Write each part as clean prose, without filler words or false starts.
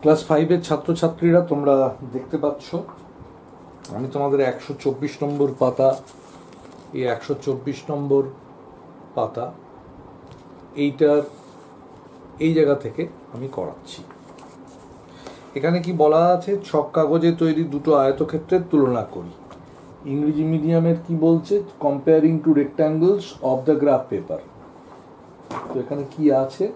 Class 5 এর ছাত্রছাত্রীরা তোমরা দেখতে পাচ্ছ আমি তোমাদের 124 নম্বর পাতা, এই 124 নম্বর পাতা এইটার এই জায়গা থেকে আমি করাচ্ছি। এখানে কি বলা আছে, ছক কাগজে তৈরি দুটো আয়তক্ষেত্রের তুলনা করি। ইংরেজি মিডিয়ামের কি বলছে, comparing to rectangles of the graph paper. তো এখানে কি আছে,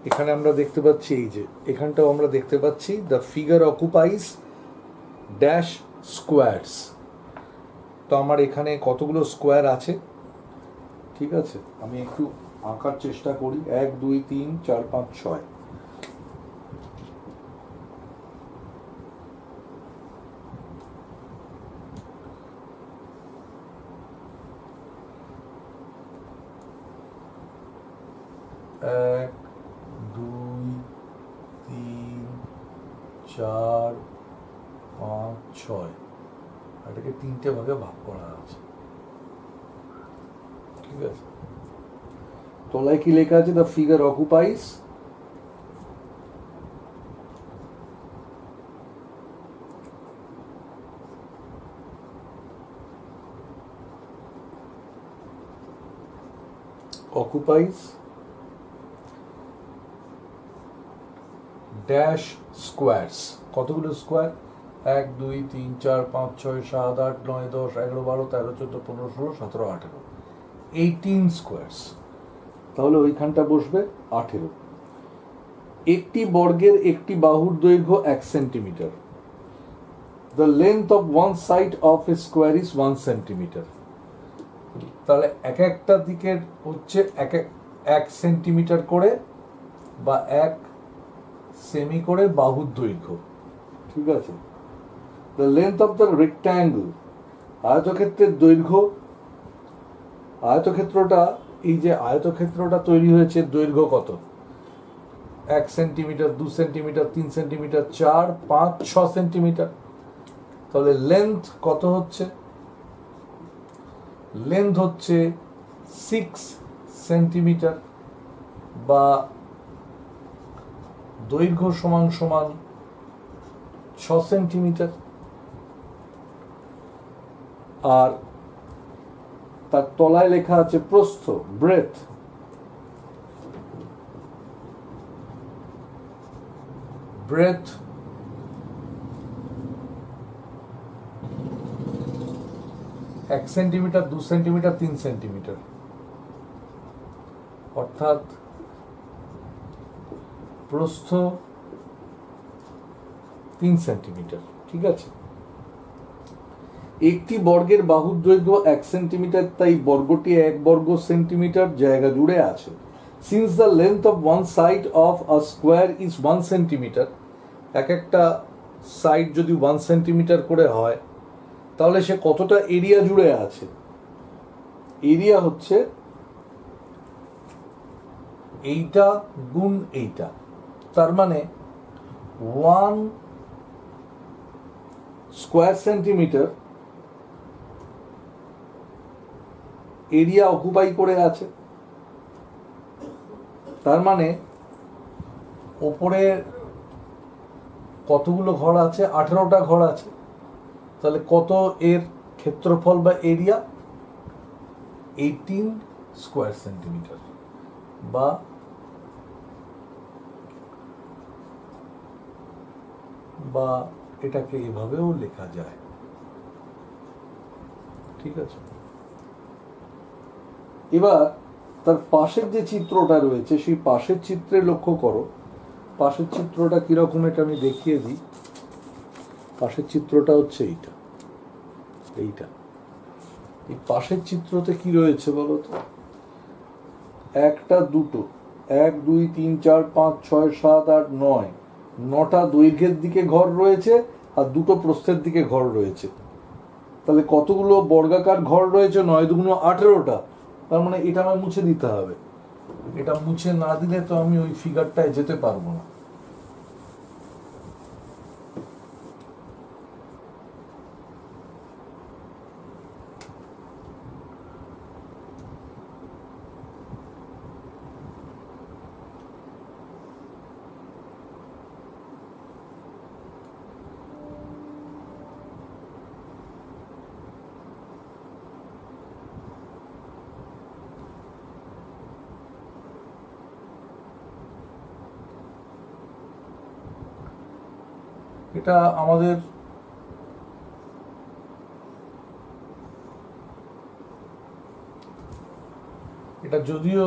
এখানে আমরা দেখতে পাচ্ছি, এই যে এখানটাও আমরা দেখতে পাচ্ছি দ্য ফিগার অকুপাইজ ড্যাশ স্কোয়ারস। তো আমার এখানে কতগুলো স্কোয়ার আছে, ঠিক আছে, আমি একটু আঁকার চেষ্টা করি। 1 2 3 4 5 6। এক 2 3 4 5 6, এটাকে 3টে ভাগে ভাগ করা আছে, ঠিক আছে। তলায় কি লেখা আছে, দ্য ফিগার অকুপাইজ ড্যাশ স্কোয়ারস। কতগুলো স্কোয়ার, 1 2 3 4 5 6 7 8 9 10 11 12 13 14 15 16 17 18, 18 স্কোয়ারস। তাহলে ওইখানটা বসবে 18। একটি বর্গের একটি বাহুর দৈর্ঘ্য 1 centimetre. The length of one side of A square is 1 centimetre. তাহলে এক একটা দিকের হচ্ছে 1 সেন্টিমিটার করে বা 1 সেমি করে বাহুর দৈর্ঘ্য, ঠিক আছে। The length of the rectangle, আয়তক্ষেত্রের দৈর্ঘ্য, আয়তক্ষেত্রটা, এই যে আয়তক্ষেত্রটা তৈরি হয়েছে, দৈর্ঘ্য কত, 1 সেন্টিমিটার 2 সেন্টিমিটার 3 সেন্টিমিটার 4 5 6 সেন্টিমিটার। তাহলে লেন্থ কত হচ্ছে, লেন্থ হচ্ছে 6 সেন্টিমিটার বা দৈর্ঘ্য সমান সমান 6 সেন্টিমিটার। আর তার তলায় লেখা আছে প্রস্থ, breadth, breadth 1 centimetre 2 centimetre 3 centimetre, অর্থাৎ প্রস্থ 3 সেন্টিমিটার, ঠিক আছে। একটি বর্গের বাহুর দৈর্ঘ্য 1 সেন্টিমিটার, তাই বর্গটি 1 বর্গ সেন্টিমিটার জায়গা জুড়ে আছে। Since the length of one side of a square is 1 centimetre, এক একটা সাইড যদি 1 সেন্টিমিটার করে হয়, তাহলে সে কতটা এরিয়া জুড়ে আছে। এরিয়া হচ্ছে এইটা গুণ এইটা, তার মানে 1 স্কোয়ার সেন্টিমিটার এরিয়া অকুপাই করে আছে। তার মানে ওপরে কতগুলো ঘর আছে, 18টা ঘর আছে। তাহলে কত এর ক্ষেত্রফল বা এরিয়া, 18 স্কোয়ার সেন্টিমিটার, বা এটাকে এভাবেও লেখা যায়, ঠিক আছে। এবার তার পাশের যে চিত্রটা রয়েছে, সেই পাশের চিত্রে লক্ষ্য করো, পাশের চিত্রটা কিরকম এটা আমি দেখিয়ে দিই। পাশের চিত্রটা হচ্ছে এইটা, এইটা। এই পাশের চিত্রতে কি রয়েছে বলো তো, একটা দুটো 1 2 3 4 5 6 7 8 9, 9টা দৈর্ঘ্যের দিকে ঘর রয়েছে আর 2টো প্রস্থের দিকে ঘর রয়েছে। তাহলে কতগুলো বর্গাকার ঘর রয়েছে, 9 2 18টা। তার মানে এটা আমার মুছে দিতে হবে, এটা মুছে না দিলে তো আমি ওই ফিগারটায় যেতে পারবো না। এটা আমাদের এটা যদিও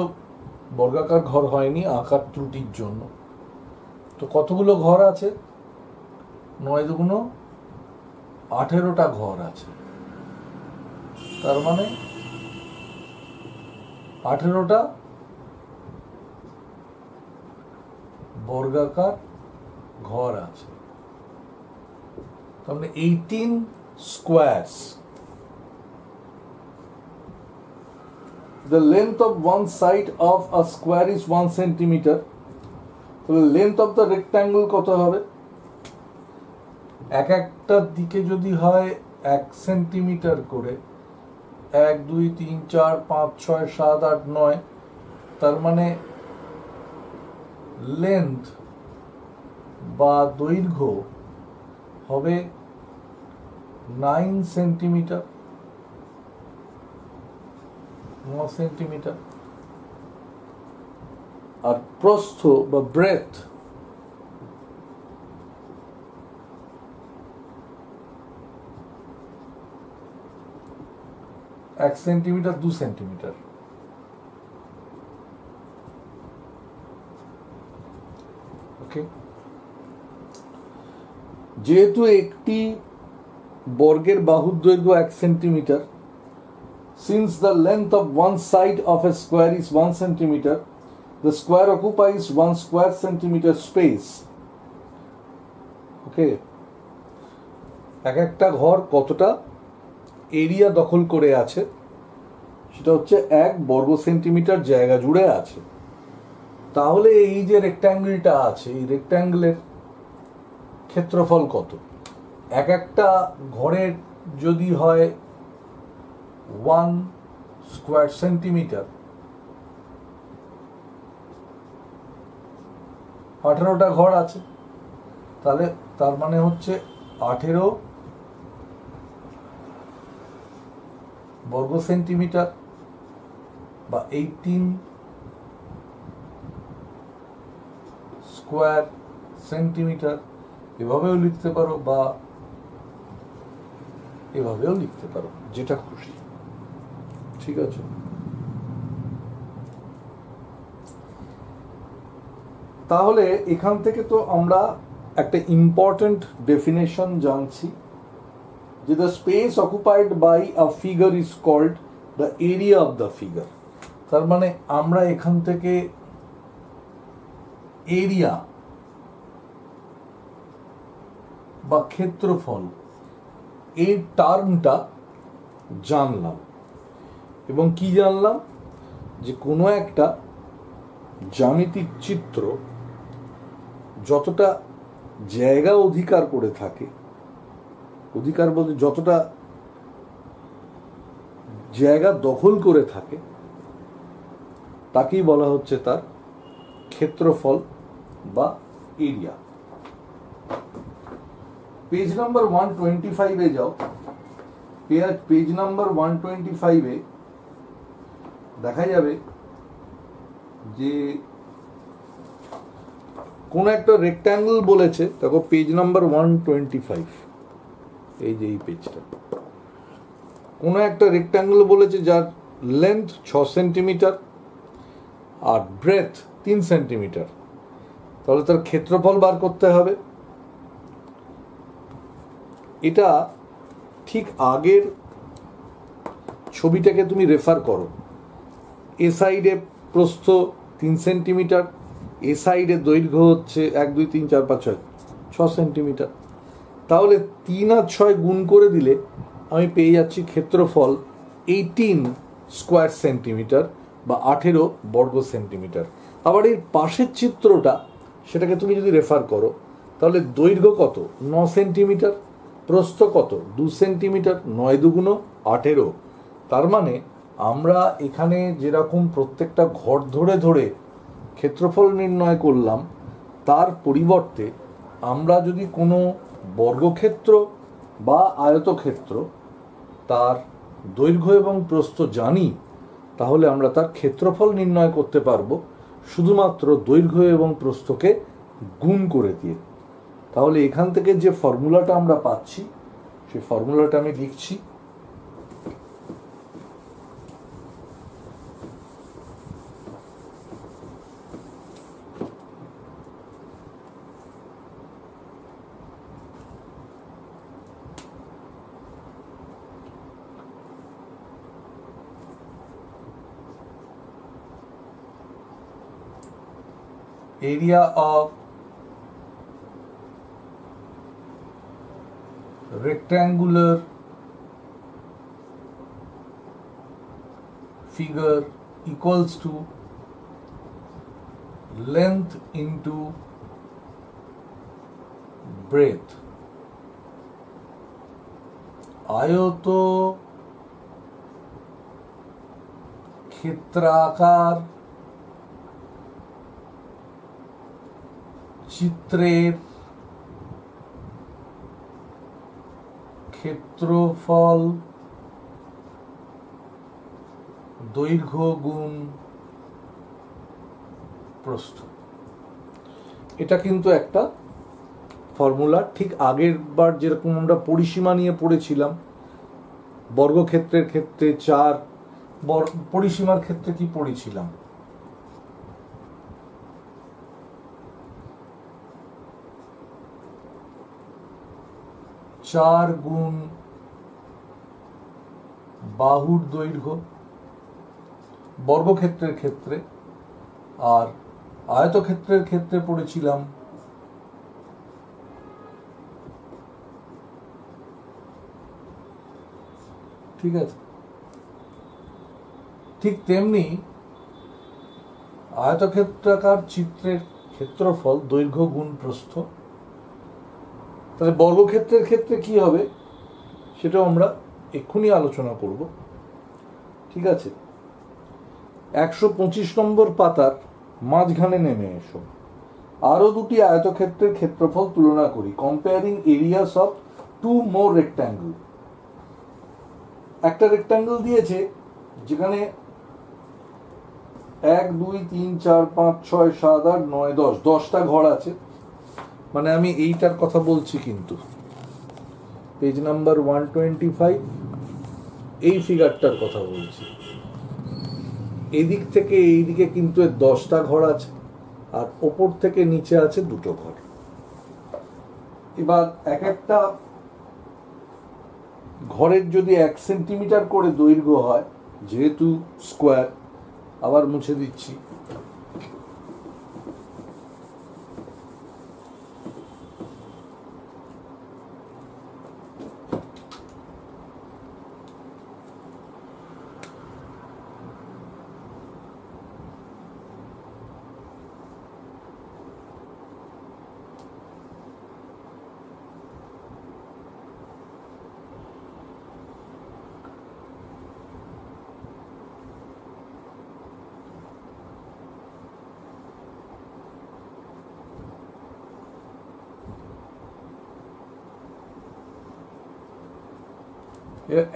বর্গাকার ঘর হয়নি আকার ত্রুটির জন্য। তো কতগুলো ঘর আছে? 9 দুগুণ 18টা ঘর আছে। তার মানে 18টা বর্গাকার ঘর আছে। তার মানে 18 squares. The length of one side of a square is 1 centimeter. তাহলে length of the rectangle কত হবে? এক একটা দিকে যদি হয় 1 সেন্টিমিটার করে, 1 2 3 4 5 6 7 8 9, তার মানে লেন্থ বা দৈর্ঘ্য হবে 9 সেন্টিমিটার, 9 সেন্টিমিটার। আর প্রস্থ বা ব্রেথ এক সেন্টিমিটার 2 সেন্টিমিটার। ওকে, যেহেতু একটি বর্গের বাহুর দৈর্ঘ্য 1 centimetre, since the length of one side of a square is 1 centimeter, the square occupies 1 square centimeter space. Okay, এক একটা ঘর কতটা এরিয়া দখল করে আছে সেটা হচ্ছে 1 বর্গ সেন্টিমিটার জায়গা জুড়ে আছে। তাহলে এই যে রেক্ট্যাঙ্গেলটা আছে, এই রেক্ট্যাঙ্গেলের ক্ষেত্রফল কত? এক একটা ঘরের যদি হয় 1 স্কোয়ার সেন্টিমিটার, 18টা ঘর আছে, তাহলে তার মানে হচ্ছে 18 বর্গ সেন্টিমিটার বা 18 স্কোয়ার সেন্টিমিটার। এভাবেও লিখতে পারো বা এভাবেও লিখতে পারো, যেটা খুশি। ঠিক আছে, তাহলে এখান থেকে তো আমরা একটা ইম্পর্টেন্ট ডেফিনেশন জানছি যে the space occupied by a figure is called the area of the figure. তার মানে আমরা এখান থেকে এরিয়া বা ক্ষেত্রফল এই টার্মটা জানলাম। এবং কি জানলাম? যে কোনো একটা জ্যামিতিক চিত্র যতটা জায়গা অধিকার করে থাকে, অধিকার বলতে যতটা জায়গা দখল করে থাকে, তাকেই বলা হচ্ছে তার ক্ষেত্রফল বা এরিয়া। পেজ নাম্বার 125-এ যাও। পেজ নাম্বার 125-এ দেখা যাবে যে কোন একটা রেক্ট্যাঙ্গেল বলেছে। দেখো পেজ নাম্বার 125, এই যে এই পেজটা, কোন একটা রেক্ট্যাঙ্গেল বলেছে যার লেন্থ 6 সেন্টিমিটার আর ব্রেথ 3 সেন্টিমিটার। তাহলে তার ক্ষেত্রফল বার করতে হবে। এটা ঠিক আগের ছবিটাকে তুমি রেফার করো। এ সাইডে প্রস্থ 3 সেন্টিমিটার, এ সাইডে দৈর্ঘ্য হচ্ছে 1 2 3 4 5 6 সেন্টিমিটার। তাহলে 3 আর 6 গুণ করে দিলে আমি পেয়ে যাচ্ছি ক্ষেত্রফল 18 স্কোয়ার সেন্টিমিটার বা 18 বর্গ সেন্টিমিটার। আবার এর পাশের চিত্রটা, সেটাকে তুমি যদি রেফার করো, তাহলে দৈর্ঘ্য কত? 9 সেন্টিমিটার, প্রস্থ কত? 2 সেন্টিমিটার, 9 দুগুণ 18। তার মানে আমরা এখানে যেরকম প্রত্যেকটা ঘর ধরে ধরে ক্ষেত্রফল নির্ণয় করলাম, তার পরিবর্তে আমরা যদি কোনো বর্গক্ষেত্র বা আয়তক্ষেত্র তার দৈর্ঘ্য এবং প্রস্থ জানি, তাহলে আমরা তার ক্ষেত্রফল নির্ণয় করতে পারবো শুধুমাত্র দৈর্ঘ্য এবং প্রস্থকে গুণ করে দিয়ে। তাহলে এখান থেকে যে ফর্মুলাটা আমরা পাচ্ছি সেই ফর্মুলাটা আমি লিখছি। Area of rectangular figure equals to length into breadth. আয়ত ক্ষেত্রাকার চিত্রের ক্ষেত্রফল দৈর্ঘ্য গুণ প্রস্থ। এটা কিন্তু একটা ফর্মুলা, ঠিক আগের বার যেরকম আমরা পরিসীমা নিয়ে পড়েছিলাম, বর্গক্ষেত্রের ক্ষেত্রে 4, পরিসীমার ক্ষেত্রে কি পড়েছিলাম? চার গুণ বাহুর দৈর্ঘ্য বর্গক্ষেত্রের ক্ষেত্রে, আর আয়তক্ষেত্রের ক্ষেত্রে পড়েছিলাম ঠিক আছে। ঠিক তেমনি আয়তক্ষেত্রাকার চিত্রের ক্ষেত্রফল দৈর্ঘ্য গুণ প্রস্থ। তাহলে বর্গক্ষেত্রের ক্ষেত্রে কি হবে সেটাও আমরা এক্ষুনি আলোচনা করব, ঠিক আছে। 125 নম্বর পাতার মাঝখানে নেমে এসো। আরো দুটি আয়তক্ষেত্রের ক্ষেত্রফল তুলনা করি। Comparing areas of two more rectangle. একটা রেক্ট্যাঙ্গল দিয়েছে যেখানে 1 2 3 4 5 6 7 8 9 10 10টা ঘর আছে। মানে আমি এইটার কথা বলছি, কিন্তু পেজ নাম্বার 125 এই ফিগারটার কথা বলছি। এদিক থেকে এইদিকে কিন্তু 10টা ঘর আছে, আর ওপর থেকে নিচে আছে 2টো ঘর। এবার এক একটা ঘরের যদি 1 সেন্টিমিটার করে দৈর্ঘ্য হয়, যেহেতু স্কোয়ার, আবার মুছে দিচ্ছি,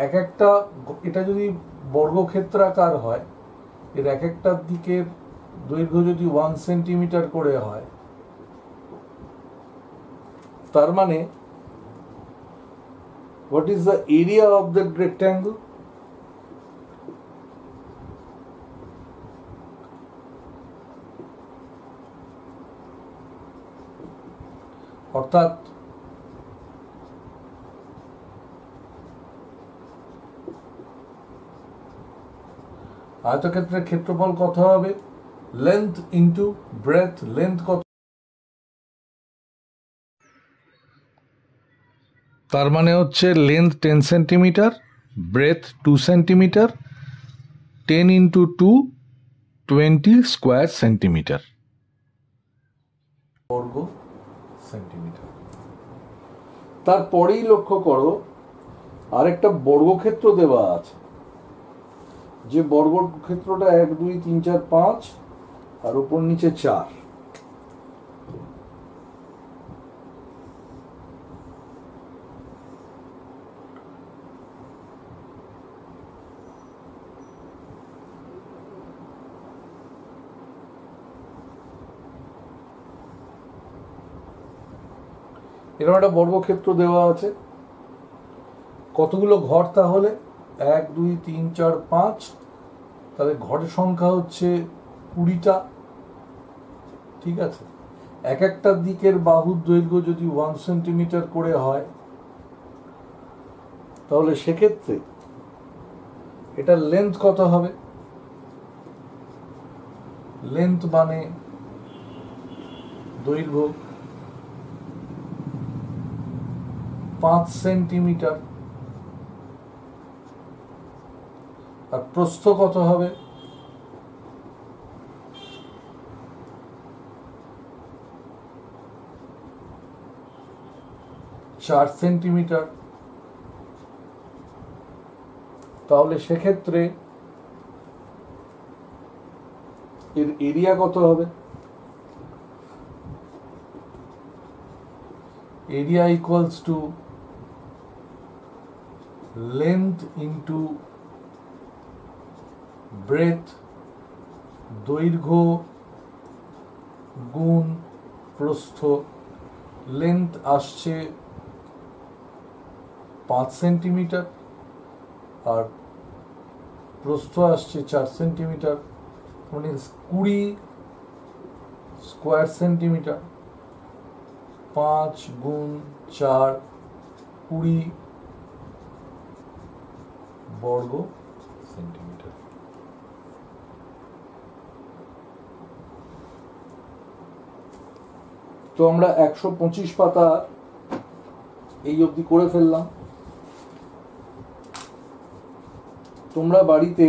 এক একটা, এটা যদি বর্গক্ষেত্রাকার হয়, এর এক একটা দিকের দৈর্ঘ্য যদি 1 সেন্টিমিটার করে হয়, তার মানে what is the area of the rectangle? অর্থাৎ আয়তক্ষেত্রের ক্ষেত্রফল কত হবে? Length into breadth. লেন্থ কত? তার মানে হচ্ছে length 10 centimetre, breadth 2 centimetre, 10 into 2 20 square centimetre, বর্গ সেন্টিমিটার। তারপরেই লক্ষ্য করো আরেকটা বর্গক্ষেত্র দেওয়া আছে, যে বর্গক্ষেত্রটা 1 2 3 4 5 আর উপর নিচে 4। এরকম একটা বর্গক্ষেত্র দেওয়া আছে, কতগুলো ঘর তাহলে? 1 2 3 4 5, তাহলে ঘরের সংখ্যা হচ্ছে 20টা। ঠিক আছে, এক একটা দিকের বাহুর দৈর্ঘ্য যদি 1 সেন্টিমিটার করে হয়, তাহলে সেক্ষেত্রে এটার লেন্থ কত হবে? লেন্থ মানে দৈর্ঘ্য 5 সেন্টিমিটার, আর প্রস্থ কত হবে? চার সেন্টিমিটার। তাহলে সেক্ষেত্রে এর এরিয়া কত হবে? Area equals to length into breadth, দৈর্ঘ্য গুণ প্রস্থ। লেন্থ আসছে 5 সেন্টিমিটার আর প্রস্থ আসছে 4 সেন্টিমিটার, মানে 20 স্কোয়ার সেন্টিমিটার। 5 গুণ 4 20 বর্গ সেন্টিমিটার। তো আমরা 125 পাতা এই অবধি করে ফেললাম। তোমরা বাড়িতে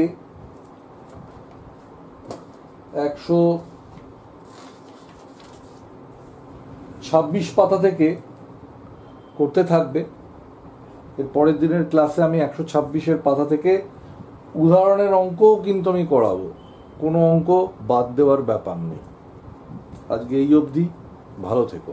126 পাতা থেকে করতে থাকবে। এর পরের দিনের ক্লাসে আমি 126-এর পাতা থেকে উদাহরণের অঙ্কও কিন্তু আমি করাবো, কোনো অঙ্ক বাদ দেওয়ার ব্যাপার নেই। আজকে এই অবধি, ভালো থেকো।